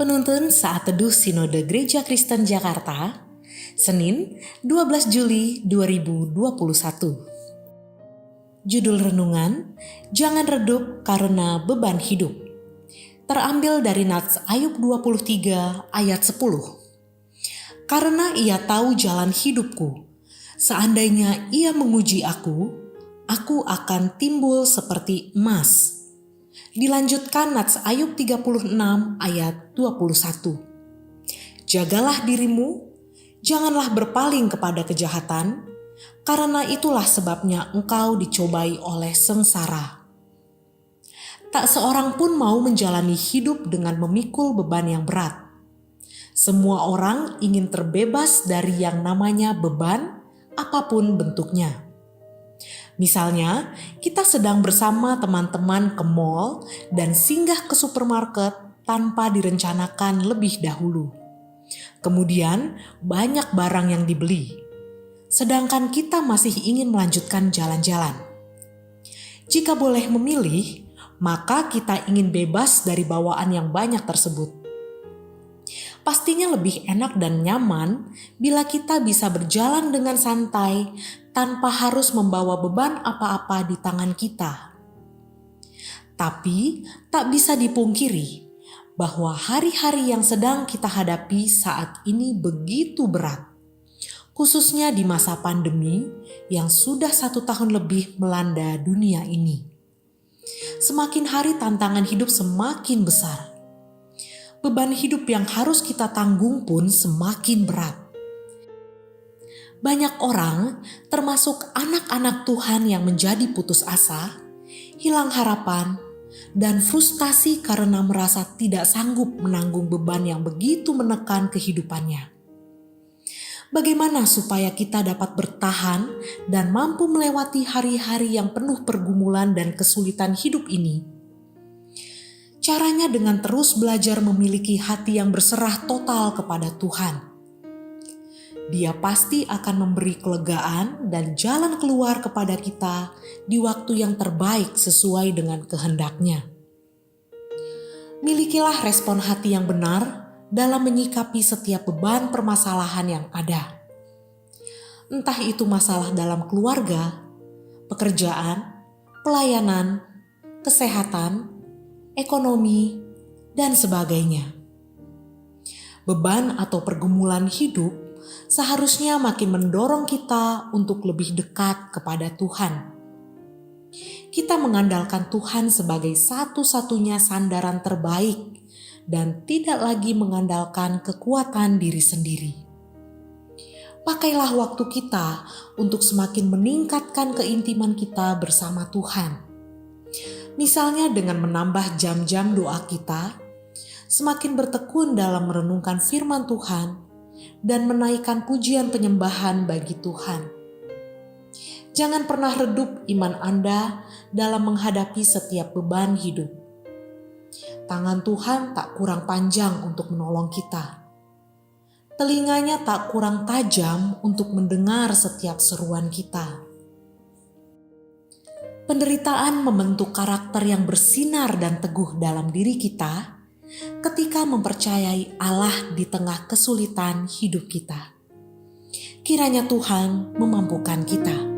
Penuntun Saat Teduh Sinode Gereja Kristen Jakarta, Senin 12 Juli 2021. Judul renungan, Jangan Redup Karena Beban Hidup. Terambil dari Nats Ayub 23 ayat 10. Karena ia tahu jalan hidupku, seandainya ia menguji aku akan timbul seperti emas. Dilanjutkan Nats Ayub 36 ayat 21. Jagalah dirimu, janganlah berpaling kepada kejahatan, karena itulah sebabnya engkau dicobai oleh sengsara. Tak seorang pun mau menjalani hidup dengan memikul beban yang berat. Semua orang ingin terbebas dari yang namanya beban, apapun bentuknya. Misalnya, kita sedang bersama teman-teman ke mall dan singgah ke supermarket tanpa direncanakan lebih dahulu. Kemudian, banyak barang yang dibeli, sedangkan kita masih ingin melanjutkan jalan-jalan. Jika boleh memilih, maka kita ingin bebas dari bawaan yang banyak tersebut. Pastinya lebih enak dan nyaman bila kita bisa berjalan dengan santai tanpa harus membawa beban apa-apa di tangan kita. Tapi tak bisa dipungkiri bahwa hari-hari yang sedang kita hadapi saat ini begitu berat, khususnya di masa pandemi yang sudah 1 tahun lebih melanda dunia ini. Semakin hari tantangan hidup semakin besar. Beban hidup yang harus kita tanggung pun semakin berat. Banyak orang, termasuk anak-anak Tuhan yang menjadi putus asa, hilang harapan, dan frustasi karena merasa tidak sanggup menanggung beban yang begitu menekan kehidupannya. Bagaimana supaya kita dapat bertahan dan mampu melewati hari-hari yang penuh pergumulan dan kesulitan hidup ini? Caranya dengan terus belajar memiliki hati yang berserah total kepada Tuhan. Dia pasti akan memberi kelegaan dan jalan keluar kepada kita di waktu yang terbaik sesuai dengan kehendak-Nya. Milikilah respon hati yang benar dalam menyikapi setiap beban permasalahan yang ada. Entah itu masalah dalam keluarga, pekerjaan, pelayanan, kesehatan, ekonomi, dan sebagainya. Beban atau pergumulan hidup seharusnya makin mendorong kita untuk lebih dekat kepada Tuhan. Kita mengandalkan Tuhan sebagai satu-satunya sandaran terbaik dan tidak lagi mengandalkan kekuatan diri sendiri. Pakailah waktu kita untuk semakin meningkatkan keintiman kita bersama Tuhan. Misalnya dengan menambah jam-jam doa kita, semakin bertekun dalam merenungkan firman Tuhan, dan menaikkan pujian penyembahan bagi Tuhan. Jangan pernah redup iman Anda dalam menghadapi setiap beban hidup. Tangan Tuhan tak kurang panjang untuk menolong kita. Telinganya tak kurang tajam untuk mendengar setiap seruan kita. Penderitaan membentuk karakter yang bersinar dan teguh dalam diri kita ketika mempercayai Allah di tengah kesulitan hidup kita. Kiranya Tuhan memampukan kita.